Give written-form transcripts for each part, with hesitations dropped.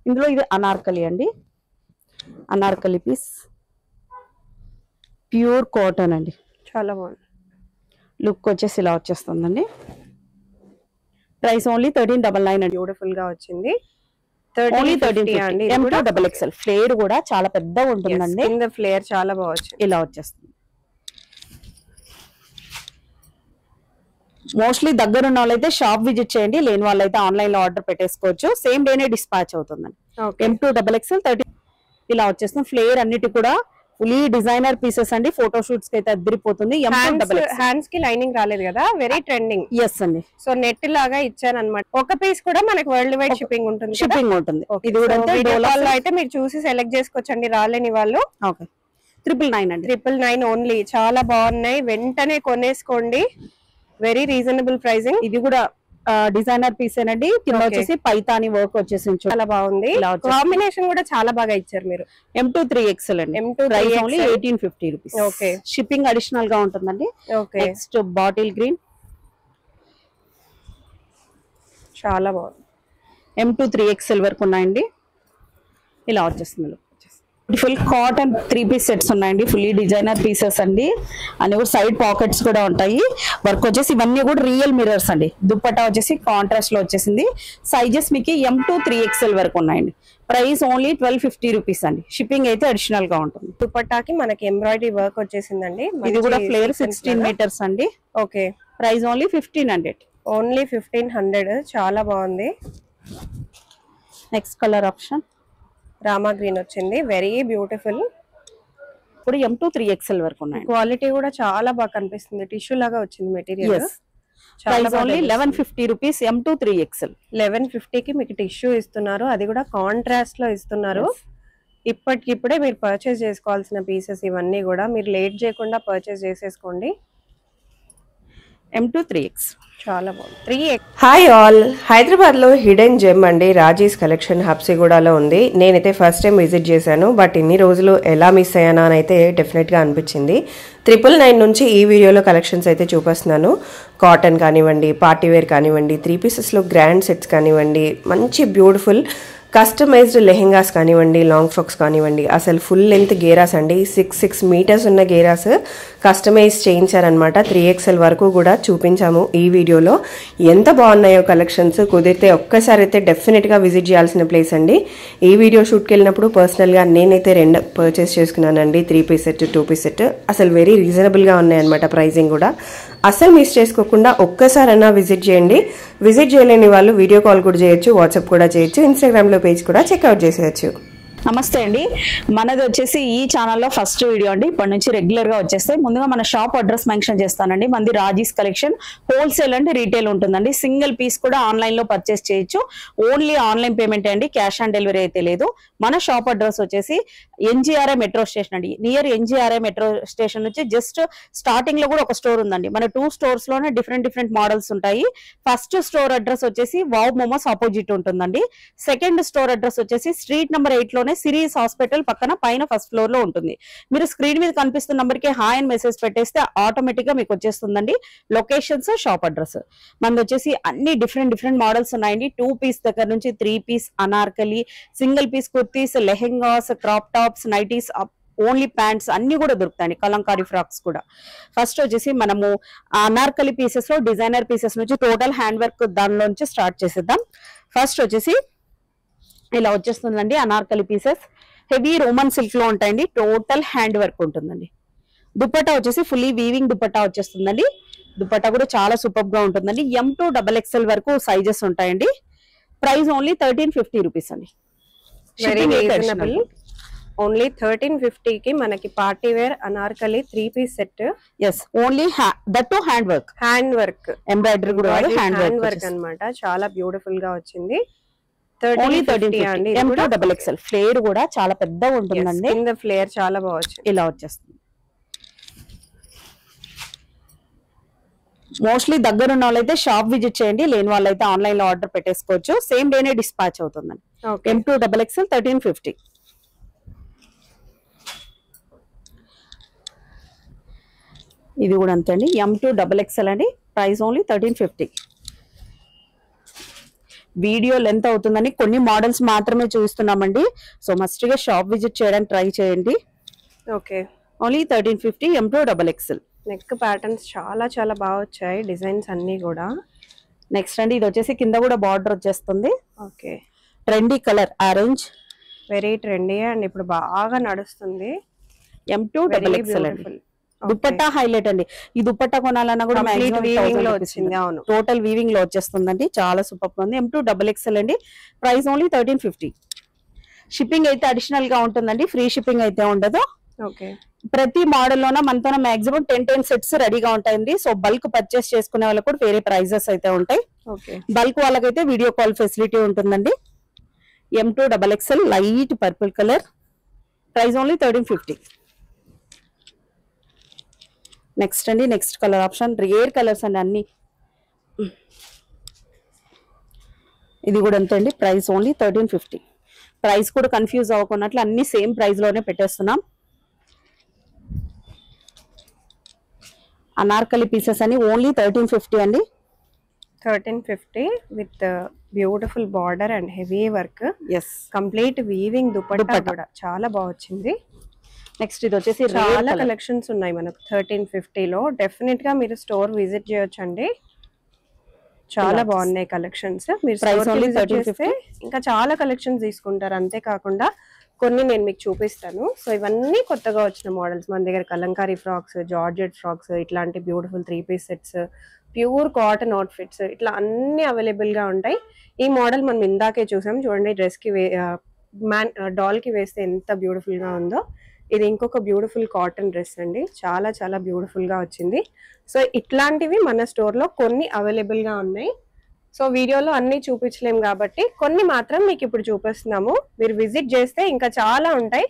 ఇందులో ఇది అనార్కలి అండి, అనార్కలి పీస్ ప్యూర్ కాటన్ అండి, చాలా బాగుంది. లుక్ వచ్చేసి ఇలా వచ్చేస్తుందండి. ప్రైస్ ఓన్లీ 1399 అండి. బ్యూటిఫుల్ గా వచ్చింది. Only 1350 M2XXL. ఫ్లేర్ కూడా చాలా పెద్దగా ఉంటుందండి. కింద ఫ్లేర్ చాలా బాగుంది, ఇలా వచ్చేస్తుంది. మోస్ట్లీ దగ్గర ఉన్న వాళ్ళైతే షాప్ విజిట్ చేయండి, లేని వాళ్ళైతే ఆన్లైన్ లో ఆర్డర్ పెట్టేసుకోవచ్చు. సేమ్ డేనే డిస్పాచ్ అవుతుందండి. M2XXL 13 ఇలా వచ్చేస్తుంది. ఫ్లేర్ అన్నిటి కూడా ఫుల్లీ డిజైనర్ పీసెస్ అండి. ఫోటో షూట్స్ కి అయితే అద్దరిపోతుంది. హ్యాండ్స్ కి లైనింగ్ రాలేదు కదా, వెరీ ట్రెండింగ్. ఎస్ అండి. సో నెట్ లాగా ఇచ్చాను అనమాట. ఒక పీస్ కూడా మనకి వరల్డ్ వైడ్ షిప్పింగ్ ఉంటుంది. ఇది కూడా అయితే మీరు చూసి సెలెక్ట్ చేసుకోవచ్చండి, రాలేని వాళ్ళు. ఓకే 999 అండి. 999 ఓన్లీ. చాలా బాగున్నాయి, వెంటనే కొనేసుకోండి. Very reasonable pricing. ఇది కూడా డిజైనర్ పీస్ ఏనండి. కింద వచ్చేసి పైతాని వర్క్ వచ్చేసి చాలా బాగుంది. కాంబినేషన్ కూడా చాలా బాగా ఇచ్చారు మీరు. M2XXL అండి. Price only 1850 rupees. Okay, shipping additional గా ఉంటుందండి. ఓకే, నెక్స్ట్ బాటిల్ గ్రీన్ చాలా బాగుంది. M2XXL వరకు ఉన్నాయండి. ఇలా వచ్చేస్తుంది. ఫుల్ కాటన్ 3 పీస్ సెట్స్ ఉన్నాయండి. ఫుల్లీ డిజైనర్ పీసెస్ అండి. అన్ని కూడా సైడ్ పాకెట్స్ కూడా ఉంటాయి. వర్క్ వచ్చేసి ఇవన్నీ కూడా రియల్ మిర్రర్స్ అండి. దుప్పట్టా వచ్చేసి కాంట్రాస్ట్ లో వచ్చేసింది. సైజెస్ మీకు M2XXL వరకు ఉన్నాయండి. ప్రైస్ ఓన్లీ 1250 రూపీస్ అండి. షిప్పింగ్ అయితే అడిషనల్ గా ఉంటుంది. దుపట్టాకి మనకి ఎంబ్రాయిడరీ వర్క్ వచ్చేసిందండి. ఇది కూడా ఫ్లేర్ 16 మీటర్స్ అండి. Okay, price only 1500. ఓన్లీ 1500. చాలా బాగుంది. Next colour option Rama green వచ్చింది, వెరీ బ్యూటిఫుల్. ఇప్పుడు M2XXL వరకు ఉన్నాయి. క్వాలిటీ కూడా చాలా బాగా కనిపిస్తుంది. టిష్యూ లాగా వచ్చింది material. Price only 1150 rupees. M2XXL 1150 కి మీకు టిష్యూ ఇస్తున్నారు, అది కూడా కాంట్రాస్ట్ లో ఇస్తున్నారు. ఇప్పటికిప్పుడే మీరు పర్చేస్ చేసుకోవాల్సిన పీసెస్ ఇవన్నీ కూడా. మీరు లేట్ చేయకుండా పర్చేస్ చేసేసుకోండి. M2XXL చాలా బాగుంది. 3X. హాయ్ ఆల్, హైదరాబాద్ లో హిడెన్ జెమ్ అండి రాజీస్ కలెక్షన్ హబ్సిగూడలో ఉంది. నేనైతే ఫస్ట్ టైం విజిట్ చేశాను, బట్ ఇన్ని రోజులు ఎలా మిస్ అయ్యానా అని అయితే డెఫినెట్ గా అనిపించింది. 999 నుంచి ఈ వీడియోలో కలెక్షన్స్ అయితే చూపిస్తున్నాను. కాటన్ కానివ్వండి, పార్టీ వేర్ కానివ్వండి, 3 పీసెస్ లో గ్రాండ్ సెట్స్ కానివ్వండి, మంచి బ్యూటిఫుల్ కస్టమైజ్డ్ లెహెంగాస్ కానివ్వండి, లాంగ్ ఫ్రాక్స్ కానివ్వండి, అసలు ఫుల్ లెంత్ గేరాస్ అండి. 6 మీటర్స్ ఉన్న గేరాస్ కస్టమైజ్ చేయించారనమాట. 3XL వరకు కూడా చూపించాము ఈ వీడియోలో. ఎంత బాగున్నాయో కలెక్షన్స్. కుదిరితే ఒక్కసారి అయితే డెఫినెట్గా విజిట్ చేయాల్సిన ప్లేస్ అండి. ఈ వీడియో షూట్కి వెళ్ళినప్పుడు పర్సనల్గా నేనైతే 2 పర్చేస్ చేసుకున్నానండి. 3 పీస్ సెట్, 2 పీస్ సెట్. అసలు వెరీ రీజనబుల్గా ఉన్నాయన్నమాట. ప్రైజింగ్ కూడా అసలు మిస్ చేసుకోకుండా ఒక్కసారైనా విజిట్ చేయండి. విజిట్ చేయలేని వాళ్ళు వీడియో కాల్ కూడా చేయొచ్చు, వాట్సాప్ కూడా చేయొచ్చు, ఇన్స్టాగ్రామ్లో పేజ్ కూడా చెక్అవుట్ చేసేయచ్చు. నమస్తే అండి, మనది వచ్చేసి ఈ ఛానల్లో ఫస్ట్ వీడియో అండి. ఇప్పటి నుంచి రెగ్యులర్ గా వచ్చేస్తే ముందుగా మన షాప్ అడ్రస్ మెన్షన్ చేస్తానండి. మంది రాజీస్ కలెక్షన్ హోల్సేల్ అండి, రీటైల్ ఉంటుందండి. సింగిల్ పీస్ కూడా ఆన్లైన్ లో పర్చేస్ చేయొచ్చు. ఓన్లీ ఆన్లైన్ పేమెంట్ అండి, క్యాష్ ఆన్ డెలివరీ అయితే లేదు. మన షాప్ అడ్రస్ వచ్చేసి NGRI మెట్రో స్టేషన్ అండి. నియర్ NGRI మెట్రో స్టేషన్ నుంచి జస్ట్ స్టార్టింగ్ లో కూడా ఒక స్టోర్ ఉందండి. మన 2 స్టోర్స్ లోనే డిఫరెంట్ మోడల్స్ ఉంటాయి. ఫస్ట్ స్టోర్ అడ్రస్ వచ్చేసి వావ్ మోమోస్ ఆపోజిట్ ఉంటుందండి. సెకండ్ స్టోర్ అడ్రస్ వచ్చేసి స్ట్రీట్ నెంబర్ 8 లోనే సిరీస్ హాస్పిటల్ పక్కన పైన ఫస్ట్ ఫ్లోర్ లో ఉంటుంది. మీరు స్క్రీన్ మీద కనిపిస్తున్న నంబర్ కి హాయ్ అని మెసేజ్ పెట్టేస్తే ఆటోమేటిక్ గా మీకు వచ్చేస్తుందండి లొకేషన్స్, షాప్ అడ్రస్. మనది వచ్చేసి అన్ని డిఫరెంట్ మోడల్స్ ఉన్నాయండి. 2 పీస్ దగ్గర నుంచి 3 piece, anarkali, single piece kurtis, lehengas, crop tops, nighties, only pants అన్ని కూడా దొరుకుతాయండి. కలంకారీ ఫ్రాక్స్ కూడా. ఫస్ట్ వచ్చేసి మనము అనార్కలి పీసెస్ లో డిజైనర్ పీసెస్ నుంచి టోటల్ హ్యాండ్ వర్క్ దానిలోంచి స్టార్ట్ చేసేద్దాం. ఫస్ట్ వచ్చేసి ఇలా వచ్చేస్తుందండి anarkali pieces. Heavy Roman silk లో ఉంటాయండి. టోటల్ హ్యాండ్ వర్క్ ఉంటుందండి. దుపట్టా వచ్చేసి ఫుల్లీ వీవింగ్ దుపట్టా వచ్చేస్తుందండి. దుపట్టా కూడా చాలా సూపర్ గా ఉంటుందండి. M2XXL వరకు సైజెస్ ఉంటాయండి. ప్రైస్ ఓన్లీ 1350 రూపీస్ అండి. ఓన్లీ 1350 కి మనకి party wear anarkali 3 piece set. Yes, only that to hand work embroidery కూడా హ్యాండ్ వర్క్ అన్నమాట. చాలా బ్యూటిఫుల్ గా వచ్చింది. Only 1350 M2XXL. ఫ్లేర్ కూడా చాలా పెద్దగా ఉంటుందండి. కింద ఫ్లేర్ చాలా బాగుంది. ఇలా వచ్చేస్తుంది. మోస్ట్లీ దగ్గర ఉన్న వాళ్ళైతే షాప్ విజిట్ చేయండి, లేని వాళ్ళైతే ఆన్లైన్ లో ఆర్డర్ పెట్టేసుకోవచ్చు. సేమ్ డేనే డిస్పాచ్ అవుతుందండి. M2XXL 1350. ఇది కూడా అంతే అండి. M2XXL అండి. Price only 1350. వీడియో లెంత్ అవుతుందని కొన్ని మోడల్స్ మాత్రమే చూస్తున్నామండి. సో మస్ట్ గా షాప్ విజిట్ చేయడానికి ట్రై చేయండి. Okay, only 1350 M2 XXL. Neck patterns చాలా చాలా బాగా వచ్చాయి, డిజైన్స్ అన్ని కూడా. నెక్స్ట్ అండి ఇది వచ్చేసి కింద కూడా బార్డర్ వచ్చేస్తుంది. Okay, trendy colour orange, very trendy and ఇప్పుడు బాగా నడుస్తుంది. M2 XXL అండి. దుపట్టా హైలైట్ అండి. ఈ దుపట్టా కొనాలన్నా కూడా వీవింగ్ లో వచ్చింది. అవును, టోటల్ వీవింగ్ లో వచ్చేస్తుందండి. చాలా సూపర్ ఉంది. M2 XXL అండి. Price only 1350. షిప్పింగ్ అయితే అడిషనల్ గా ఉంటుందండి, ఫ్రీ షిప్పింగ్ అయితే ఉండదు. ఓకే, ప్రతి మోడల్ లోన మనతో మాక్సిమం 10 సెట్స్ రెడీగా ఉంటాయండి. సో బల్క్ పర్చేస్ చేసుకునే వాళ్ళకి కూడా వేరే ప్రైజెస్ అయితే ఉంటాయి. ఓకే, బల్క్ వాళ్ళకైతే వీడియో కాల్ ఫెసిలిటీ ఉంటుందండి. M2 XXL light purple colour. Price only 1350. Next అండి next colour option rare colours అండి అన్ని. ఇది కూడా అంతే అండి. Price only 1350. ప్రైస్ కూడా కన్ఫ్యూజ్ అవ్వకున్నట్లు అన్ని సేమ్ ప్రైస్ లోనే పెట్టేస్తున్నాం. అనార్కలి పీసెస్ అని ఓన్లీ 1350 అండి. 1350 with beautiful border and heavy work. Yes, complete weaving dupatta కూడా చాలా బాగా వచ్చింది. నెక్స్ట్ ఇది వచ్చేసి చాలా కలెక్షన్స్ ఉన్నాయి మనకు 1350 లో. డెఫినెట్ గా మీరు స్టోర్ విజిట్ చేయొచ్చండి, చాలా బాగున్నాయి కలెక్షన్స్. మీరు ప్రైస్ ఓన్లీ 1350. ఇంకా చాలా కలెక్షన్స్ తీసుకుంటారు. అంతేకాకుండా కొన్ని నేను మీకు చూపిస్తాను. సో ఇవన్నీ కొత్తగా వచ్చిన మోడల్స్ మన దగ్గర. కలంకారీ ఫ్రాక్స్, జార్జెట్ ఫ్రాక్స్, ఇట్లాంటి beautiful 3-piece sets, pure cotton outfits, ఇట్లా అన్ని అవైలబుల్ గా ఉంటాయి. ఈ మోడల్ మనం ఇందాకే చూసాం చూడండి, డ్రెస్ కి డాల్ కి వేస్తే ఎంత బ్యూటిఫుల్ గా ఉందో. ఇది ఇంకొక బ్యూటిఫుల్ కాటన్ డ్రెస్ అండి, చాలా చాలా బ్యూటిఫుల్ గా వచ్చింది. సో ఇట్లాంటివి మన స్టోర్ లో కొన్ని అవైలబుల్ గా ఉన్నాయి. సో వీడియోలో అన్ని చూపించలేం కాబట్టి కొన్ని మాత్రం మీకు ఇప్పుడు చూపిస్తున్నాము. మీరు విజిట్ చేస్తే ఇంకా చాలా ఉంటాయి.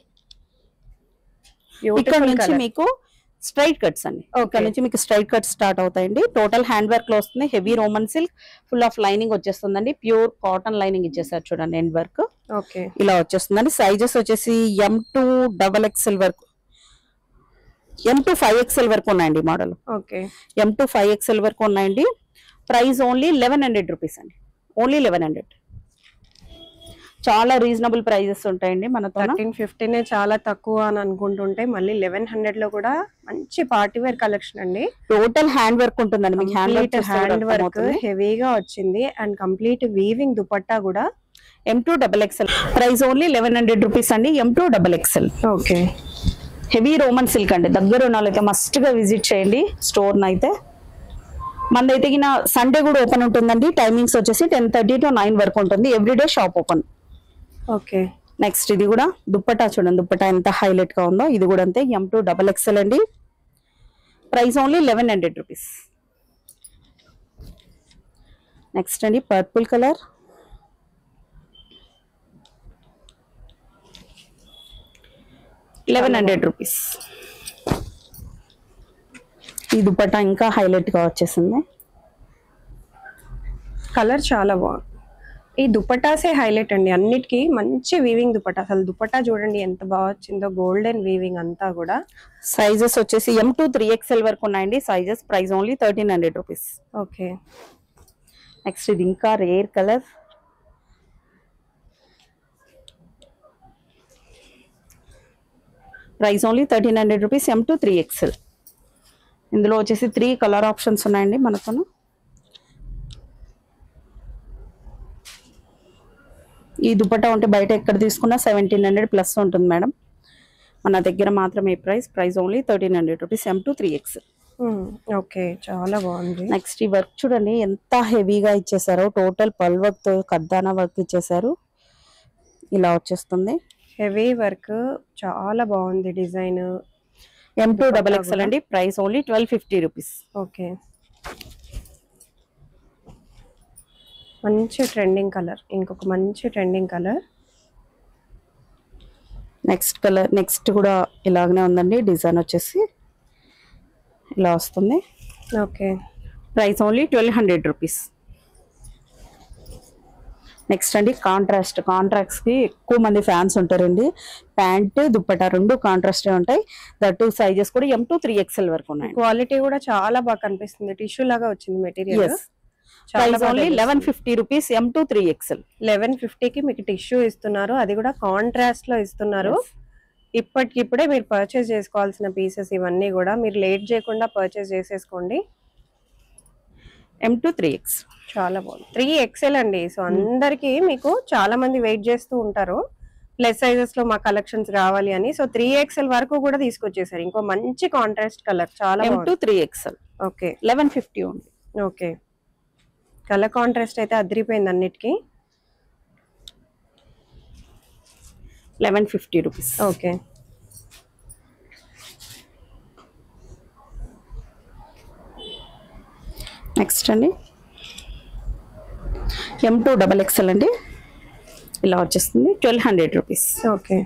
ఇక్కడ నుంచి మీకు స్ట్రైట్ కట్స్ అండి. ఇక్కడ నుంచి మీకు స్ట్రైట్ కట్స్ స్టార్ట్ అవుతాయండి. టోటల్ హ్యాండ్ వర్క్ లో వస్తుంది. Heavy Roman silk, full of lining వచ్చేస్తుందండి. ప్యూర్ కాటన్ లైనింగ్ ఇచ్చేసారు చూడండి, ఎండ్ వర్క్ ఇలా వచ్చేస్తుందండి. సైజెస్ వచ్చేసి M2 XXL వరకు, M2 5XL వరకు ఉన్నాయండి మోడల్. M2 5XL వరకు ఉన్నాయండి. ప్రైస్ ఓన్లీ 1100 రూపీస్ అండి. ఓన్లీ 1100. చాలా రీజనబుల్ ప్రైజెస్ ఉంటాయండి మనతో. 1350 చాలా తక్కువ అని అనుకుంటుంటే మళ్ళీ 1100 లో కూడా మంచి పార్టీ వేర్ కలెక్షన్ అండి. టోటల్ హ్యాండ్ వర్క్ ఉంటుందండి మీకు. హ్యాండ్ వర్క్ హెవీగా వచ్చింది అండ్ కంప్లీట్ వీవింగ్ దుపట్టా కూడా. M2 XXL price only 1100 rupees అండి. M2 XXL. Okay, heavy Roman silk అండి. దగ్గర ఉన్న వాళ్ళైతే మస్ట్ గా విజిట్ చేయండి స్టోర్ నైతే. మనదైతే సండే కూడా ఓపెన్ ఉంటుందండి. టైమింగ్స్ వచ్చేసి 10:30 to 9 వరకు ఉంటుంది. Everyday shop open. Okay, next ఇది కూడా దుప్పటా చూడండి, దుప్పటా ఎంత హైలైట్ గా ఉందో. ఇది కూడా అంతే, M2 XXL అండి. Price only 1100 rupees. నెక్స్ట్ అండి పర్పుల్ కలర్. ₹1100. ఈ దుపట్టా ఇంకా హైలైట్ గా వచ్చేసింది. కలర్ చాలా బాగుంది. ఈ దుపట్టాసే హైలైట్ అండి అన్నిటికీ. మంచి వీవింగ్ దుపట్టా. అసలు దుపట్టా చూడండి ఎంత బాగా వచ్చిందో, గోల్డెన్ వీవింగ్ అంతా కూడా. సైజెస్ వచ్చేసి M2 3XL వరకు ఉన్నాయండి sizes. Price only 1300 rupees. Okay, next ఇది ఇంకా rare colour. Price only 1300 rupees. M2 3XL. ఇందులో వచ్చేసి 3 కలర్ ఆప్షన్స్ ఉన్నాయండి మనతో. ఈ దుపట్టా ఉంటే బయట ఎక్కడ తీసుకున్నా 1700 ప్లస్ ఉంటుంది మేడం. మన దగ్గర మాత్రం ఈ price only 1300 rupees. M2 3XL. Okay, చాలా బాగుంది. నెక్స్ట్ ఈ వర్క్ చూడండి ఎంత హెవీగా ఇచ్చేసారో. టోటల్ పల్ వర్క్ తో కద్దానా వర్క్ ఇచ్చేసారు. ఇలా వచ్చేస్తుంది హెవీ వర్క్, చాలా బాగుంది డిజైన్. M2 XXL అండి. Price only 1250 rupees. ఓకే, మంచి ట్రెండింగ్ కలర్. ఇంకొక మంచి trending colour. Next colour next కూడా ఇలాగనే ఉందండి. డిజైన్ వచ్చేసి ఇలా వస్తుంది. Okay, price only 1200 rupees. Next అండి కాంట్రాస్ట్. కాంట్రాక్ట్స్ కి ఎక్కువ మంది ఫ్యాన్స్ ఉంటారండి. ప్యాంట్ దుప్పటా రెండు కాంట్రాస్టే ఉంటాయి. దట్టు సైజెస్ కూడా M2 3XL వరకు ఉన్నాయి. క్వాలిటీ కూడా చాలా బాగా కనిపిస్తుంది. టిష్యూ లాగా వచ్చింది material. Price only 1150 rupees M to 3XL. 1150కి మీకు టిష్యూ ఇస్తున్నారు, అది కూడా కాంట్రాస్ట్ లో ఇస్తున్నారు. ఇప్పటికిప్పుడే మీరు పర్చేస్ చేసుకోవాల్సిన పీసెస్ ఇవన్నీ కూడా, మీరు లేట్ చేయకుండా పర్చేస్ చేసేసుకోండి. M to 3X చాలా బాగుంది. 3XL అండి. సో అందరికి మీకు చాలా మంది వెయిట్ చేస్తూ ఉంటారు ప్లస్ సైజెస్ లో మా కలెక్షన్స్ రావాలి అని. సో 3XL వరకు కూడా తీసుకొచ్చేసారు. ఇంకో మంచి కాంట్రాస్ట్ కలర్, చాలా M to 3XL. ఓకే 1150 ఉంది. ఓకే కలర్ కాంట్రాస్ట్ అయితే అదిరిపోయింది అన్నిటికీ. 1150 రూపీస్. ఓకే నెక్స్ట్ అండి M to XXL అండి, ఇలా వచ్చేస్తుంది 1200 రూపీస్. ఓకే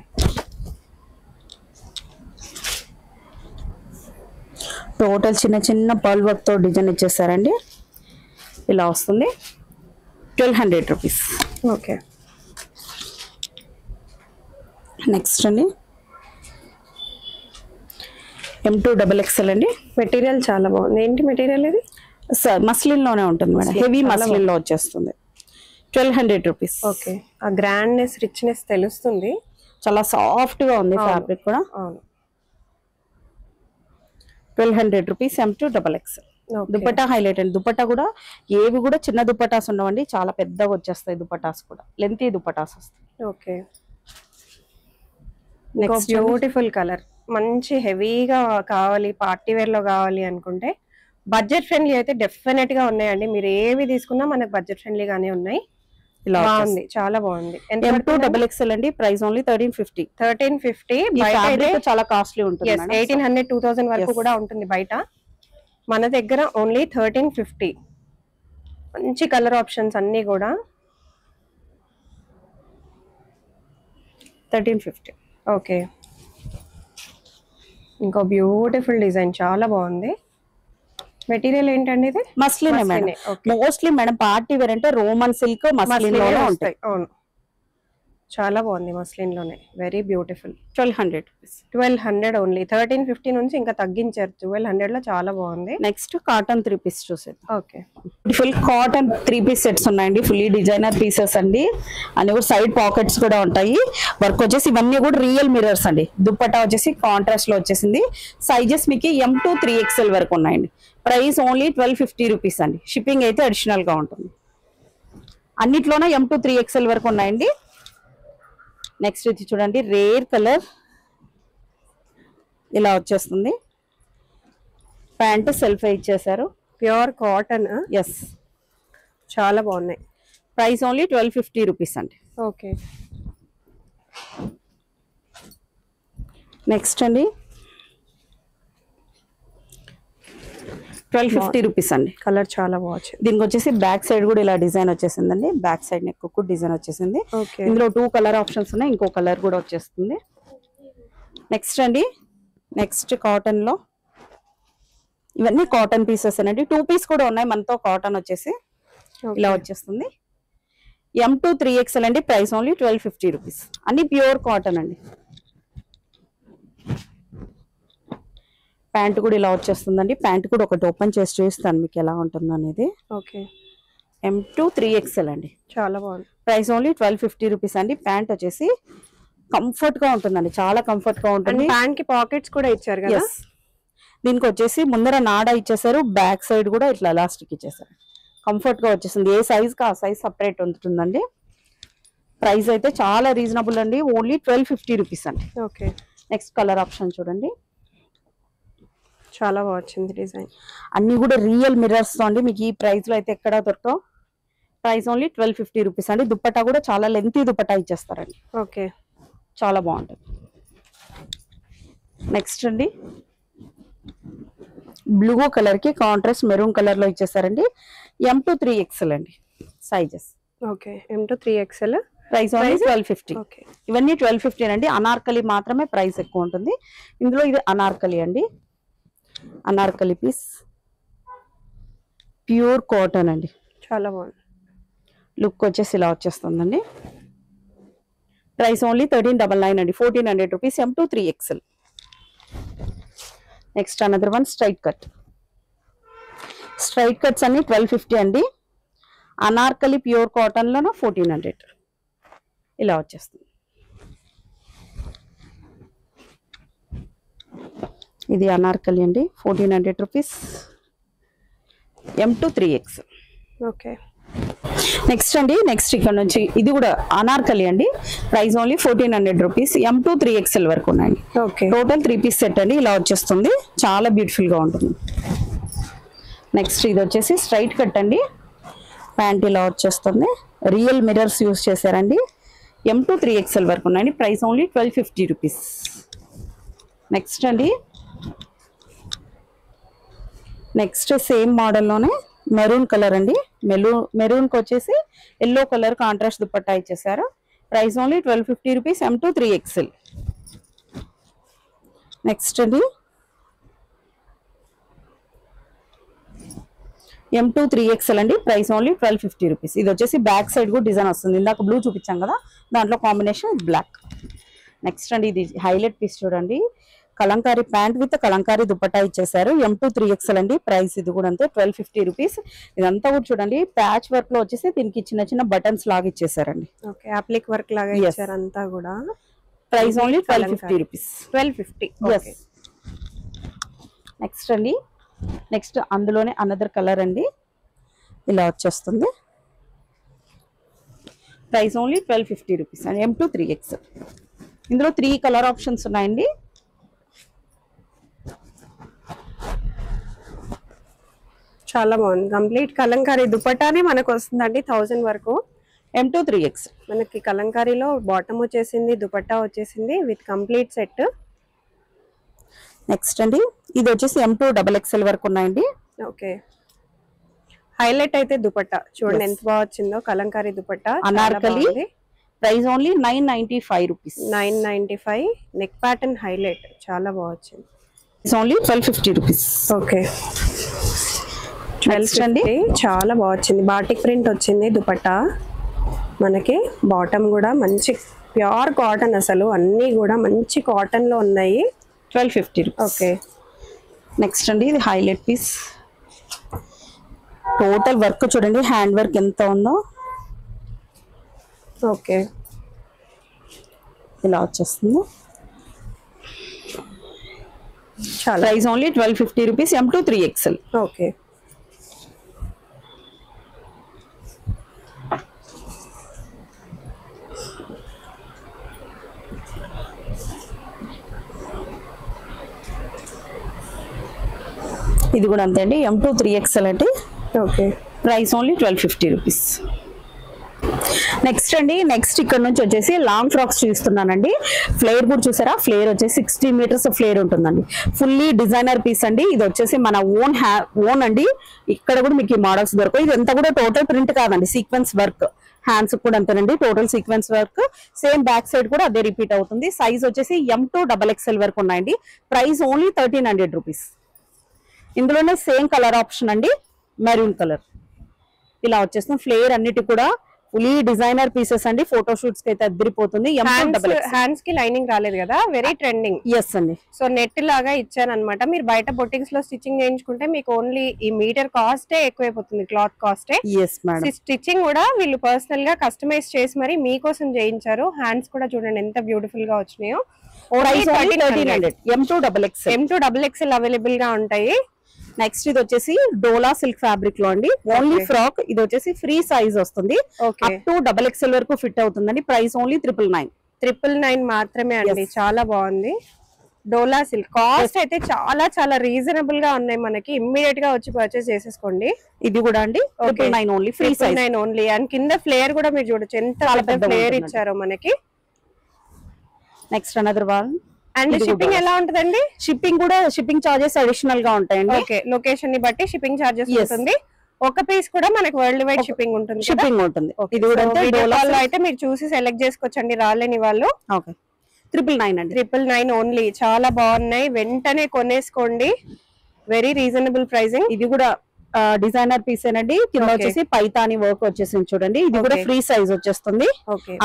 టోటల్ చిన్న చిన్న పర్ల్ వర్క్ తో డిజైన్ ఇచ్చేసారండి, ఇలా వస్తుంది 1200 రూపీస్. ఓకే నెక్స్ట్ అండి M to XXL అండి. మెటీరియల్ చాలా బాగుంది. ఏంటి మెటీరియల్ ఇది? సార్ మస్లిన్ లోనే ఉంటుంది మేడం, హెవీ మస్లిన్ లో వచ్చేస్తుంది 1200 రూపీస్. ఓకే ఆ గ్రాండ్నెస్ రిచ్నెస్ తెలుస్తుంది, చాలా సాఫ్ట్ గా ఉంది ఫ్యాబ్రిక్ కూడా. అవును 1200 rupees M to XXL. Dupatta highlight అండి. దుపట్టా కూడా ఏవి కూడా చిన్న దుపట్టాస్ ఉండవండి, చాలా పెద్దగా వచ్చేస్తాయి దుపట్టాస్ కూడా, లెంతీ దుపట్టాస్ వస్తాయి. ఓకే నెక్స్ట్ బ్యూటిఫుల్ కలర్, మంచి హెవీగా కావాలి పార్టీ వేర్ లో కావాలి అనుకుంటే బడ్జెట్ ఫ్రెండ్లీ అయితే డెఫినెట్ గా ఉన్నాయండి. మీరు ఏవి తీసుకున్నా మనకు బడ్జెట్ ఫ్రెండ్లీగానే ఉన్నాయి. ఇలా బాగుంది, చాలా బాగుంది. M to XXL అండి, ప్రైస్ ఓన్లీ 1350. 1350 చాలా కాస్ట్లీ ఉంటుంది. 1800 2000 వరకు కూడా ఉంటుంది బయట. మన దగ్గర ఓన్లీ 1350. మంచి కలర్ ఆప్షన్స్ అన్ని కూడా 1350. ఓకే ఇంకో బ్యూటిఫుల్ డిజైన్, చాలా బాగుంది. మెటీరియల్ ఏంటండి ఇది? Muslin madam. Mostly madam party wear అంటే రోమన్ సిల్క్ మస్లిన్ లోనే ఉంటాయి. అవును చాలా బాగుంది మస్లిన్ లోనే, వెరీ బ్యూటిఫుల్. 1200 రూపీస్. 1200 ఓన్లీ. 1350 నుంచి ఇంకా తగ్గించారు, 1200 లో చాలా బాగుంది. నెక్స్ట్ కాటన్ 3 పీస్ చూసేది. Okay full cotton 3 piece sets ఉన్నాయండి, ఫుల్లీ డిజైనర్ పీసెస్ అండి. అన్ని కూడా సైడ్ పాకెట్స్ కూడా ఉంటాయి. వర్క్ వచ్చేసి ఇవన్నీ కూడా రియల్ మిరర్స్ అండి. దుపట్టా వచ్చేసి కాంట్రాస్ట్ లో వచ్చేసింది. సైజెస్ మీకు M to 3XL వరకు ఉన్నాయండి. ప్రైస్ ఓన్లీ 1250 రూపీస్ అండి. షిప్పింగ్ అయితే అడిషనల్ గా ఉంటుంది. అన్నిట్లోనే M to 3XL వరకు ఉన్నాయండి. నెక్స్ట్ ఇది చూడండి, రేర్ కలర్, ఇలా వచ్చేస్తుంది. ప్యాంట్ సెల్ఫ్ ఇచ్చేసారు, ప్యూర్ కాటన్. ఎస్ చాలా బాగున్నాయి. ప్రైస్ ఓన్లీ 1250 రూపీస్ అండి. ఓకే నెక్స్ట్ అండి 1250 రూపీస్ అండి. కలర్ చాలా బాగుంది. దీనికి వచ్చేసి బ్యాక్ సైడ్ కూడా ఇలా డిజైన్ వచ్చేసిందండి. బ్యాక్ సైడ్ నెక్ కూడా డిజైన్ వచ్చేసింది. ఇందులో 2 కలర్ ఆప్షన్స్ ఉన్నాయి, ఇంకో కలర్ కూడా వచ్చేస్తుంది. నెక్స్ట్ అండి నెక్స్ట్ కాటన్ లో ఇవన్నీ కాటన్ పీసెస్ అండి. 2 పీస్ కూడా ఉన్నాయి మనతో. కాటన్ వచ్చేసి ఇలా వచ్చేస్తుంది. M to 3XL అండి. Price only 1250 rupees. అన్ని ప్యూర్ కాటన్ అండి. ప్యాంట్ కూడా ఇలా వచ్చేస్తుందండి. ప్యాంట్ కూడా ఒకటి ఓపెన్ చేసి చూపిస్తాను మీకు ఎలా ఉంటుందో అనేది. ఓకే M to 3XL అండి. చాలా బాగుంది. ప్రైస్ ఓన్లీ 1250 రూపీస్ అండి. ప్యాంట్ వచ్చేసి కంఫర్ట్ గా ఉంటుందండి, చాలా కంఫర్ట్ గా ఉంటుంది. ప్యాంట్ కి పాకెట్స్ కూడా ఇచ్చారు కదా. దీనికి వచ్చేసి ముందర నాడా ఇచ్చేసారు, బ్యాక్ సైడ్ కూడా ఇట్లా ఎలాస్టిక్ ఇచ్చేసారు. కంఫర్ట్ గా వచ్చేసింది. ఏ సైజ్ కి ఆ సైజ్ సపరేట్ ఉంటుందండి. ప్రైస్ అయితే చాలా రీజనబుల్ అండి, ఓన్లీ 1250 రూపీస్ అండి. ఓకే నెక్స్ట్ కలర్ ఆప్షన్ చూడండి, చాలా బాగుంది డిజైన్. అన్ని కూడా రియల్ మిర్రర్స్ తో అండి. మీకు ఈ ప్రైస్ లో అయితే ఎక్కడ దొరకవు. ప్రైస్ ఓన్లీ 1250 రూపీస్ అండి. దుపట్టా కూడా చాలా లెంతీ దుపట్టా ఇచ్చేస్తారండి. ఓకే చాలా బాగుంటుంది. నెక్స్ట్ అండి బ్లూ కలర్ కి కాంట్రాస్ట్ మెరూన్ కలర్ లో ఇచ్చేసారండి. M to 3XL అండి sizes. Okay M to 3XL. Price only 1250. ఇవన్నీ 1250 అండి. అనార్కలి మాత్రమే ప్రైస్ ఎక్కువ ఉంటుంది. ఇందులో ఇది అనార్కలి అండి. అనార్కలి పీస్ ప్యూర్ కాటన్ అండి, చాలా బాగుంది. లుక్ వచ్చేసి ఇలా వచ్చేస్తుందండి. ప్రైస్ ఓన్లీ 1399 అండి. 1400 rupees. M to 3XL. Next another one straight cut. Straight cuts అన్ని 1250 అండి. అనార్కలి ప్యూర్ కాటన్ లోన 1400 ఇలా వచ్చేస్తుంది. ఇది అనార్కలి అండి 1400 rupees. M2 3X. Okay. Next అండి నెక్స్ట్ ఇక్కడ నుంచి ఇది కూడా అనార్కలి అండి, price only 1400 rupees. M2 3XL వరకు ఉన్నాయండి. ఓకే. టోటల్ 3 పీస్ సెట్ అండి, ఇలా వచ్చేస్తుంది, చాలా బ్యూటిఫుల్ గా ఉంటుంది. నెక్స్ట్ ఇది వచ్చేసి స్ట్రైట్ కట్ అండి, ప్యాంట్ ఇలా వచ్చేస్తుంది, రియల్ మిర్రర్స్ యూస్ చేశారండి. M2 3XL వరకు ఉన్నాయండి, ప్రైస్ ఓన్లీ 1250 రూపీస్. నెక్స్ట్ అండి నెక్స్ట్ సేమ్ మోడల్లోనే మెరూన్ కలర్ అండి, మెరూన్కి వచ్చేసి ఎల్లో కలర్ కాంట్రాస్ట్ దుపట్టా ఇచ్చేసారు, price only 1250 rupees. M2 3XL. Next అండి M2 3XL అండి, ప్రైస్ ఓన్లీ 1250 రూపీస్. ఇది వచ్చేసి బ్యాక్ సైడ్ కూడా డిజైన్ వస్తుంది, ఇందాక బ్లూ చూపించాం కదా దాంట్లో కాంబినేషన్ బ్లాక్. నెక్స్ట్ అండి ఇది హైలైట్ పీస్ చూడండి, కలంకారీ ప్యాంట్ విత్ కలంకారీ దుపట్టా ఇచ్చేసారు. M2 3XL అండి, ప్రైస్ ఇది కూడా అంతే 1250 రూపీస్. ఇదంతా కూడా చూడండి ప్యాచ్ వర్క్ లో వచ్చేసి దీనికి చిన్న చిన్న బటన్స్ లాగా ఇచ్చేసారండి. ఓకే, అప్లిక్ వర్క్ లాగా ఇచ్చారు అంతా కూడా. Price only 1250 rupees. 1250. Okay. Next అండి నెక్స్ట్ అందులోనే అనదర్ కలర్ అండి, ఇలా వచ్చేస్తుంది, ప్రైస్ ఓన్లీ 1250 రూపీస్ అండి. M2 3XL. ఇందులో 3 కలర్ ఆప్షన్స్ ఉన్నాయండి. చాలా బాగుంది, కంప్లీట్ కలంకారీ దుపట్టానే మనకు వస్తుందండి 1000 వరకు. M2 3XL. మనకి కలంకారీలో బాటమ్ వచ్చేసింది, దుపట్టా వచ్చేసింది విత్ కంప్లీట్ సెట్. నెక్స్ట్ అండి ఇది వచ్చేసి M2 XXL వరకు ఉన్నాయండి. ఓకే. హైలైట్ అయితే దుపట్టా చూడండి ఎంత బాగా వచ్చిందో, Kalamkari dupatta Anarkali, price only 995 rupees. 995. Neck pattern highlight చాలా బాగా వచ్చింది, it's only 1250 rupees. Okay. Next అండి చాలా బాగా వచ్చింది, బాటిక్ ప్రింట్ వచ్చింది దుపట్టా మనకి. బాటమ్ కూడా మంచి ప్యూర్ కాటన్, అసలు అన్నీ కూడా మంచి కాటన్ లో ఉన్నాయి. 1250 రూపీస్. ఓకే. నెక్స్ట్ అండి ఇది హైలైట్ పీస్, టోటల్ వర్క్ చూడండి, హ్యాండ్ వర్క్ ఎంత ఉందో. ఓకే. ఇలా వచ్చేస్తుంది, చాలా price only 1250 rupees. M2 3XL. Okay. ఇది కూడా అంతే అండి, M2 3XL అంటే. Okay. Price only 1250 rupees. Next అండి నెక్స్ట్ ఇక్కడ నుంచి వచ్చేసి లాంగ్ ఫ్రాక్స్ చూస్తున్నానండి. ఫ్లేర్ కూడా చూసారా, ఫ్లేర్ వచ్చేసి 16 మీటర్స్ ఫ్లేర్ ఉంటుందండి, ఫుల్లీ డిజైనర్ పీస్ అండి. ఇది వచ్చేసి మన ఓన్ అండి, ఇక్కడ కూడా మీకు ఈ మోడల్స్ దొరకవు. ఇది అంతా కూడా టోటల్ ప్రింట్ కాదండి, సీక్వెన్స్ వర్క్. హ్యాండ్స్ కూడా అంతేనండి, total sequence work. Same back side కూడా అదే రిపీట్ అవుతుంది. సైజ్ వచ్చేసి M2 XXL వరకు ఉన్నాయండి, ప్రైస్ ఓన్లీ 1300 రూపీస్. ఇందులోనే సేమ్ కలర్ ఆప్షన్ అండి, మెరూన్ కలర్. ఇలా వచ్చేస్తుంది, ఫ్లేర్ అన్నిటి కూడా ఫుల్లీ డిజైనర్ పీసెస్ అండి, ఫోటో షూట్స్ కి అయితే అద్దరిపోతుంది. హ్యాండ్స్ కి లైనింగ్ రాలేదు కదా, వెరీ ట్రెండింగ్. ఎస్ అండి. సో నెట్ లాగా ఇచ్చాను అనమాట. మీరు బయట బొటిక్స్ లో స్టిచ్చింగ్ చేయించుకుంటే మీకు ఓన్లీ ఈ మీటర్ కాస్టే ఎక్కువైపోతుంది, క్లాత్ కాస్టే. Yes madam. స్టిచ్చింగ్ కూడా వీళ్ళు పర్సనల్ గా కస్టమైజ్ చేసి మరి మీకోసం చేయించారు. హ్యాండ్స్ కూడా చూడండి ఎంత బ్యూటిఫుల్ గా వచ్చినాయో. M2 XXL అవైలబుల్ గా ఉంటాయి. నెక్స్ట్ ఇది వచ్చేసి డోలా సిల్క్ ఫ్యాబ్రిక్ లో అండి, ఓన్లీ ఫ్రాక్. ఇది వచ్చేసి ఫ్రీ సైజ్ వస్తుంది, అప్ టు XXL వరకు ఫిట్ అవుతుందండి. ప్రైస్ ఓన్లీ 999 మాత్రమే అండి. చాలా బాగుంది. డోలా సిల్క్ కాస్ట్ అయితే చాలా చాలా రీజనబుల్ గా ఉన్నాయి మనకి. ఇమ్మీడియట్ గా వచ్చి పర్చేస్ చేసేసుకోండి. ఇది కూడా అండి 999 only, free size 9 only. And కింద ఫ్లేయర్ కూడా మీరు చూడొచ్చు ఎంత పెద్ద ఫ్లేయర్ ఇచ్చారో మనకి. Next another one. And shipping ఎలా ఉంటదండి? షిప్పింగ్ చార్జెస్ అడిషనల్ గా ఉంటాయండి. ఓకే, లొకేషన్ ని బట్టి షిప్పింగ్ చార్జెస్ ఉంటుంది. ఒక పీస్ కూడా మనకి వరల్డ్ వైడ్ షిప్పింగ్ ఉంటుంది. ఇది కూడా అయితే మీరు చూసి సెలెక్ట్ చేసుకోవచ్చండి, రాలేని వాళ్ళు. ఓకే, 999 అండి. 999 ఓన్లీ. చాలా బాగున్నాయి, వెంటనే కొనేసుకోండి. Very reasonable pricing. ఇది కూడా డిజైనర్ పీస్ అండి, కింద వచ్చేసి పైతాని వర్క్ వచ్చేసి చూడండి. ఇది కూడా ఫ్రీ సైజ్ వచ్చేస్తుంది.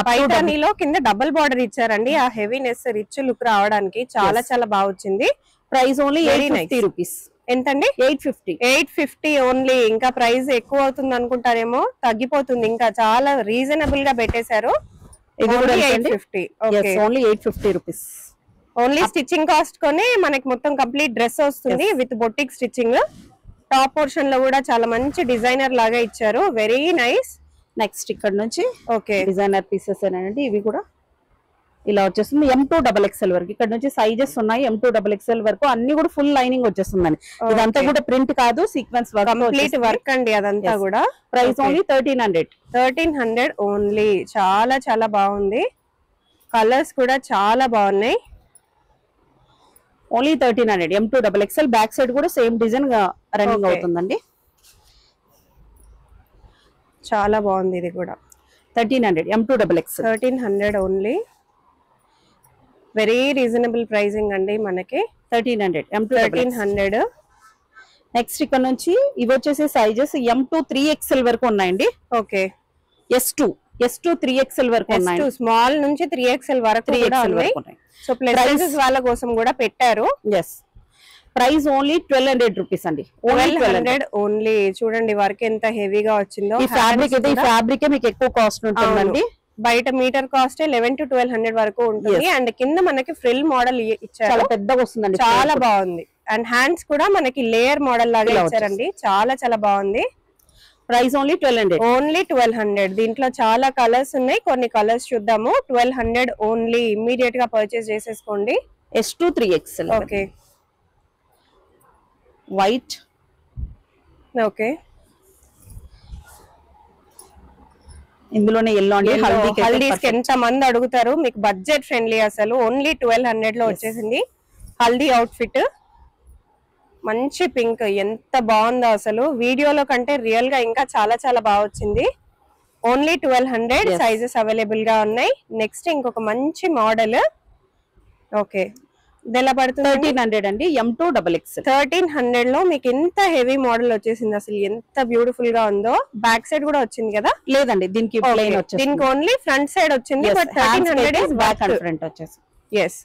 పైతానీలో కింద డబుల్ బార్డర్ ఇచ్చారండి, ఆ హెవీనెస్ రిచ్ లుక్ రావడానికి చాలా చాలా బాగా వచ్చింది. Price only 850 rupees. ఎంతండి? 850. 850 ఓన్లీ. ఇంకా ప్రైస్ ఎక్కువ అవుతుంది అనుకుంటారేమో, తగ్గిపోతుంది. ఇంకా చాలా రీజనబుల్ గా పెట్టేశారు. ఇది కూడా 850. Only 850 rupees. Only stitching cost కొని మనకి మొత్తం కంప్లీట్ డ్రెస్ వస్తుంది with boutique stitching. Top portion లో కూడా చాలా మంచి డిజైనర్ లాగా ఇచ్చారు. Very nice. నెక్స్ట్ ఇక్కడ నుంచి డిజైనర్ పీసెస్ ఏనండి. ఇవి కూడా ఇలా వచ్చేస్తుంది M2XXL వరకు. ఇక్కడ నుంచి సైజెస్ ఉన్నాయి M2XXL వరకు. అన్ని కూడా ఫుల్ లైనింగ్ వచ్చేస్తుందండి. ఇదంతా కూడా ప్రింట్ కాదు, సీక్వెన్స్ కంప్లీట్ వర్క్ అండి అదంతా కూడా. Price only 1300 only. చాలా చాలా బాగుంది. కలర్స్ కూడా చాలా బాగున్నాయి. Only 1300 M2XXL. బ్యాక్ సైడ్ కూడా సేమ్ డిజైన్ గా రన్నింగ్ అవుతుందండి. చాలా బాగుంది. ఇది కూడా 1300 M2XXL. 1300 only. Very reasonable pricing అండి మనకి. 1300 1300. నెక్స్ట్ ఇక్కడ నుంచి ఇవి వచ్చేసి సైజెస్ M2 3XL వరకు ఉన్నాయండి. ఓకే. S2 3XL వరకు ఉన్నాయి. స్మాల్ నుంచి 3XL వరకు కూడా ఉన్నాయి. సో ప్లస్ వాళ్ళ కోసం కూడా పెట్టారు. ప్రైస్ ఓన్లీ 1200 రూపీస్ అండి. 1200 ఓన్లీ. చూడండి వర్క్ ఎంత హెవీగా వచ్చిందో. ఈ ఫ్యాబ్రిక్ అయితే, ఈ ఫ్యాబ్రిక్ మీకు ఎక్కువ కాస్ట్ ఉంటుందండి. బయట మీటర్ కాస్ట్ 1100 to 1200 వరకు ఉంటుంది. అండ్ కింద మనకి ఫ్రిల్ మోడల్ ఇచ్చారు. చాలా పెద్దగా వస్తుందండి. చాలా బాగుంది. అండ్ హ్యాండ్స్ కూడా మనకి లేయర్ మోడల్ లాగా ఇచ్చారండి. చాలా చాలా బాగుంది. Price only 1200. ఓన్లీ 1200. దీంట్లో చాలా కలర్స్ ఉన్నాయి. కొన్ని కలర్స్ చూద్దాము. 1200 ఓన్లీ. ఇమ్మీడియట్ గా పర్చేస్ చేసేసుకోండి. S2 3XL. Okay. White. Okay. ఇందులోనే ఎల్లో అండి. హల్దీస్ ఎంత మంది అడుగుతారు. మీకు బడ్జెట్ ఫ్రెండ్లీ అసలు. ఓన్లీ 1200 లో వచ్చేసింది హల్దీ అవుట్ఫిట్. మంచి పింక్. ఎంత బాగుందో అసలు. వీడియోలో కంటే రియల్ గా ఇంకా చాలా చాలా బాగా వచ్చింది. ఓన్లీ 1200. సైజెస్ అవైలబుల్ గా ఉన్నాయి. నెక్స్ట్ ఇంకొక మంచి మోడల్. ఓకే. ఇది ఎలా పడుతుంది? 1300 అండి. M2XXL. 1300 లో మీకు ఎంత హెవీ మోడల్ వచ్చేసింది. అసలు ఎంత బ్యూటిఫుల్ గా ఉందో. బ్యాక్ సైడ్ కూడా వచ్చింది కదా? లేదండి, దీనికి ప్లెయిన్ వచ్చింది. దీనికి ఓన్లీ ఫ్రంట్ సైడ్ వచ్చింది. But 1300 is back and front వచ్చేసి. ఎస్.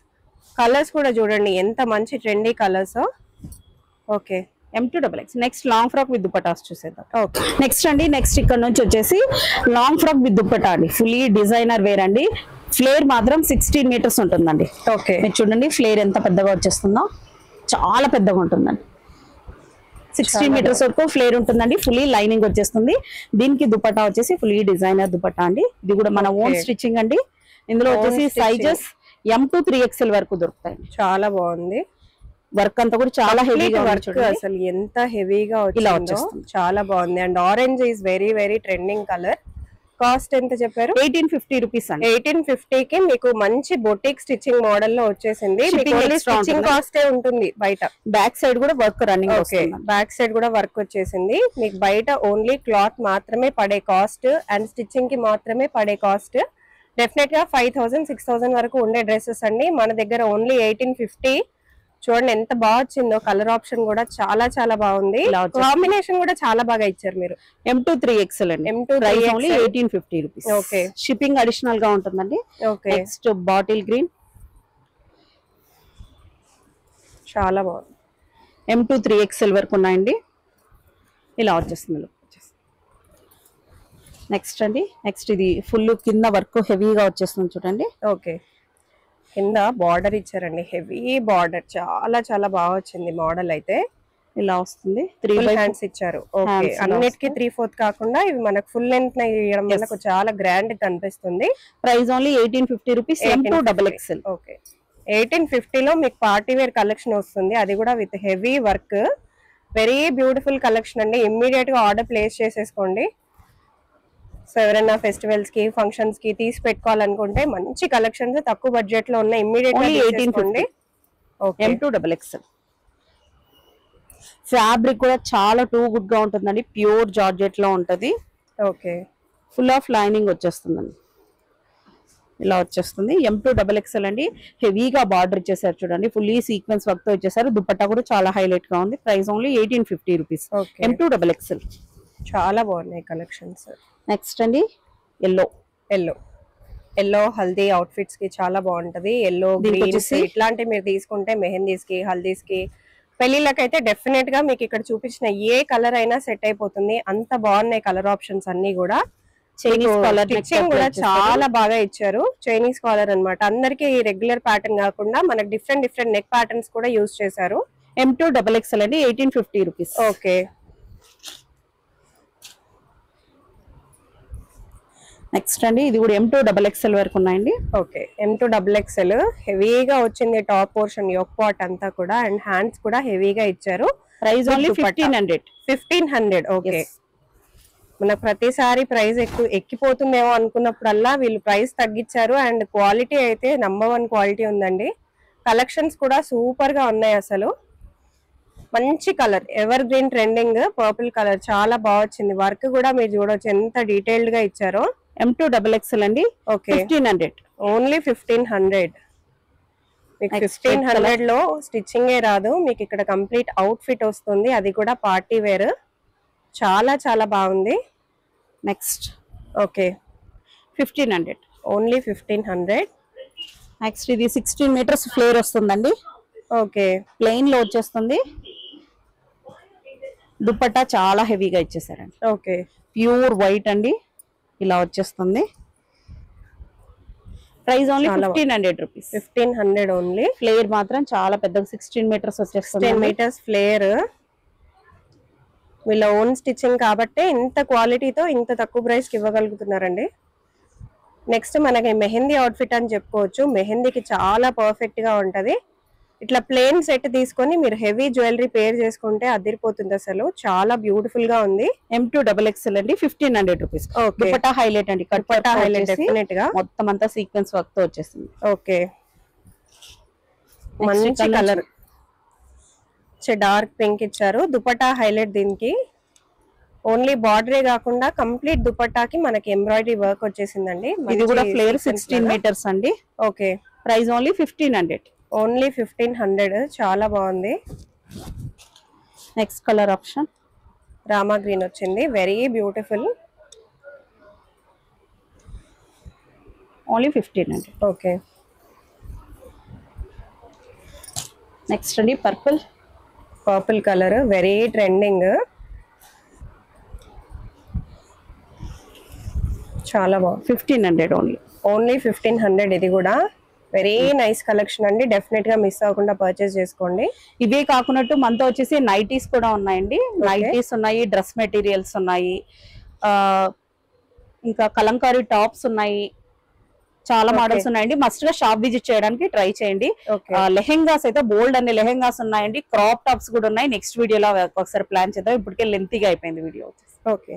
కలర్స్ కూడా చూడండి ఎంత మంచి trendy colours. Okay. M2XXL. Next long frock with dupattas చూసేద్దాం. ఓకే. నెక్స్ట్ అండి, నెక్స్ట్ ఇక్కడ నుంచి వచ్చేసి లాంగ్ ఫ్రాక్ విత్ దుపటా అండి. ఫుల్లీ డిజైనర్ వేర్ అండి. ఫ్లేర్ మాత్రం 16 మీటర్స్ ఉంటుందండి. ఓకే. మీరు చూడండి ఫ్లేర్ ఎంత పెద్దగా వచ్చేస్తుందో. చాలా పెద్దగా ఉంటుందండి. 16 మీటర్స్ వరకు ఫ్లేర్ ఉంటుందండి. ఫుల్లీ లైనింగ్ వచ్చేస్తుంది. దీనికి దుపట్టా వచ్చేసి ఫుల్లీ డిజైనర్ దుపట్టా అండి. ఇది కూడా మన ఓన్ స్టిచ్చింగ్ అండి. ఇందులో వచ్చేసి సైజెస్ M2 3XL వరకు దొరుకుతాయి. చాలా బాగుంది. వర్క్ అంతా కూడా చాలా హెవీగా వర్క్. అసలు ఎంత హెవీగా వచ్చేస్తుంది. చాలా బాగుంది. And orange is very very trending colour. Cost ఎంత చెప్పారు? 1850 రూపీస్ అండి. 1850 కి మీకు మంచి బొటిక్ స్టిచ్చింగ్ మోడల్ లో వచ్చేసింది. స్టిచ్చింగ్ కాస్ట్ ఉంటుంది బయట. బ్యాక్ సైడ్ కూడా work running. Okay. Back side కూడా వర్క్ వచ్చేసింది. మీకు బయట ఓన్లీ క్లాత్ మాత్రమే పడే కాస్ట్ అండ్ స్టిచ్చింగ్ కి మాత్రమే పడే కాస్ట్. డెఫినెట్ గా 5000 6000 వరకు ఉండే డ్రెస్సెస్ అండి. మన దగ్గర ఓన్లీ 1850. చూడండి ఎంత బాగా వచ్చిందో. కలర్ ఆప్షన్ కూడా చాలా చాలా బాగుంది. కాంబినేషన్ కూడా చాలా బాగా ఇచ్చారు మీరు. M2 3XL అండి. M2 only 1850 rupees. Okay. Shipping additional గా ఉంటుందండి. ఓకే. Next bottle green. చాలా బాగుంది. M2 3XL వరకు ఉన్నాయండి. ఇలా వచ్చేస్తుంది. నెక్స్ట్ అండి, నెక్స్ట్ ఇది ఫుల్ కింద వర్క్ హెవీగా వచ్చేస్తుంది చూడండి. ఓకే. కింద బార్డర్ ఇచ్చారండి. Heavy border. చాలా చాలా బాగా వచ్చింది మోడల్ అయితే. ఇలా వస్తుంది. 3 హ్యాండ్స్ ఇచ్చారు. ఓకే. అన్నిటికీ 3/4 కాకుండా ఇవి మనకు ఫుల్ లెంత్ ఇవ్వడం వల్ల చాలా గ్రాండ్ కనిపిస్తుంది. Price only 1850 rupees. M2XXL. Okay. 1850 లో మీకు పార్టీ వేర్ కలెక్షన్ వస్తుంది. అది కూడా with heavy work. Very beautiful collection అండి. ఇమ్మీడియట్ గా ఆర్డర్ ప్లేస్ చేసేసుకోండి. సో ఎవరైనా ఫెస్టివల్స్ కి ఫంక్షన్స్ కి తీసి పెట్టుకోవాలనుకుంటే మంచి కలెక్షన్స్ తక్కువ బడ్జెట్ లో ఉన్నాయి. ఇమ్మీడియట్ గా 1850. M2XXL. ఫ్యాబ్రిక్ కూడా చాలా టూ గుడ్ గా ఉంటుందండి. ప్యూర్ జార్జెట్ లో ఉంటది. ఓకే. ఫుల్ ఆఫ్ లైనింగ్ వచ్చేస్తుందండి. ఇలా వచ్చేస్తుంది. M2XXL అండి. హెవీగా బార్డర్ ఇచ్చేసారు చూడండి. ఫుల్లీ సీక్వెన్స్ వర్క్ తో ఇచ్చేసారు. దుపట్టా కూడా చాలా హైలైట్ గా ఉంది. Price only 1850 rupees. M2XXL. చాలా బాగున్నాయి కలెక్షన్స్. నెక్స్ట్ అండి ఎల్లో. ఎల్లో హల్దీ అవుట్ఫిట్స్ కి చాలా బాగుంటది. ఎల్లో గ్రీన్ ఇట్లాంటి మీరు తీసుకుంటే మెహందీస్ కి హల్దీస్ కి పెళ్లిళ్ళకైతే డెఫినెట్ గా మీకు ఇక్కడ చూపించిన ఏ కలర్ అయినా సెట్ అయిపోతుంది. అంత బాగున్నాయి కలర్ ఆప్షన్స్ అన్ని కూడా. చైనీస్ కాలర్ స్టిచ్చింగ్ కూడా చాలా బాగా ఇచ్చారు. చైనీస్ కాలర్ అన్నమాట. అందరికి రెగ్యులర్ ప్యాటర్న్ కాకుండా మనకి డిఫరెంట్ డిఫరెంట్ నెక్ ప్యాటర్న్స్ కూడా యూజ్ చేశారు. M2 XXL అండి 1850 రూపీస్. ఓకే, నెక్స్ట్ అండి ఇది కూడా M2 XXL వరకు ఉన్నాయండి. ఓకే, M2 XXL హెవీగా వచ్చింది. టాప్ పోర్షన్ యోక్ పాట్ అంతా కూడా అండ్ హ్యాండ్స్ కూడా హెవీగా ఇచ్చారు. Price only 1500. ఓకే, మనకు ప్రతిసారి ప్రైస్ ఎక్కిపోతుందేమో అనుకున్నప్పుడల్లా వీళ్ళు ప్రైస్ తగ్గించారు. అండ్ క్వాలిటీ అయితే నంబర్ 1 క్వాలిటీ ఉందండి. కలెక్షన్స్ కూడా సూపర్ గా ఉన్నాయి. అసలు మంచి colour, ever green trending purple colour చాలా బాగా వచ్చింది. వర్క్ కూడా మీరు చూడొచ్చు ఎంత డీటెయిల్డ్ గా ఇచ్చారో. M2 XXL అండి. ఓకే, 1500. ఓన్లీ 1500. మీకు 1500 లో స్టిచ్చింగ్ ఏ రాదు, మీకు ఇక్కడ కంప్లీట్ అవుట్ ఫిట్ వస్తుంది. అది కూడా పార్టీ వేర్. చాలా చాలా బాగుంది. Next okay, 1500. ఓన్లీ 1500. నెక్స్ట్ ఇది 16 మీటర్స్ ఫ్లేర్ వస్తుందండి. ఓకే, ప్లెయిన్ లో వచ్చేస్తుంది. దుపట్టా చాలా హెవీగా ఇచ్చేసారండి. ఓకే, ప్యూర్ వైట్ అండి, ఇలా వచ్చేస్తుంది. Price only 1500 rupees. 1500 only. Flare మాత్రం చాలా పెద్దగా 16 మీటర్స్ వచ్చేస్తుంది. 10 మీటర్స్ ఫ్లేర్. వీళ్ళ ఓన్ స్టిచ్చింగ్ కాబట్టి ఇంత క్వాలిటీతో ఇంత తక్కువ ప్రైస్ కి ఇవ్వగలుగుతున్నారండి. నెక్స్ట్ మనకి మెహందీ అవుట్ఫిట్ అని చెప్పుకోవచ్చు. మెహందీకి చాలా పర్ఫెక్ట్ గా ఉంటది. ఇట్లా ప్లేన్ సెట్ తీసుకొని మీరు హెవీ జ్యువెలరీ పేర్ చేసుకుంటే అదిరిపోతుంది. అసలు చాలా బ్యూటిఫుల్ గా ఉంది. M2 XXL అండి 1500 రూపీస్. దుపట్టా హైలైట్ అండి. దుపట్టా హైలైట్ డెఫినెట్ గా మొత్తం అంతా సీక్వెన్స్ వర్క్ తో వచ్చేసింది. ఓకే, మంచి కలర్, డార్క్ పింక్ ఇచ్చారు. దుపట్టా హైలైట్ దీనికి. ఓన్లీ బార్డరే కాకుండా కంప్లీట్ దుపట్టాకి మనకి ఎంబ్రాయిడరీ వర్క్ వచ్చేసిందండి. ఇది కూడా ఫ్లేర్ 16 మీటర్స్ అండి. Okay, price only 1500. ఓన్లీ 1500. చాలా బాగుంది. Next colour option Rama green వచ్చింది. Very beautiful. Only 1500. Okay, next అండి పర్పుల్ కలర్ వెరీ ట్రెండింగ్. చాలా బాగుంది. 1500 ఓన్లీ 1500. ఇది కూడా వెరీ నైస్ కలెక్షన్ అండి. డెఫినెట్ గా మిస్ అవ్వకుండా పర్చేస్ చేసుకోండి. ఇవే కాకున్నట్టు మనతో వచ్చేసి నైటీస్ కూడా ఉన్నాయండి. నైటీస్ ఉన్నాయి, డ్రెస్ మెటీరియల్స్ ఉన్నాయి, ఇంకా కలంకారీ టాప్స్ ఉన్నాయి. చాలా మోడల్స్ ఉన్నాయండి. మస్ట్ గా షాప్ విజిట్ చేయడానికి ట్రై చేయండి. లెహెంగాస్ అయితే బోల్డ్ అనే లెహెంగాస్ ఉన్నాయండి. క్రాప్ టాప్స్ కూడా ఉన్నాయి. నెక్స్ట్ వీడియోలో ఒకసారి ప్లాన్ చేద్దాం. ఇప్పటికే లెంతీగా అయిపోయింది వీడియో. ఓకే.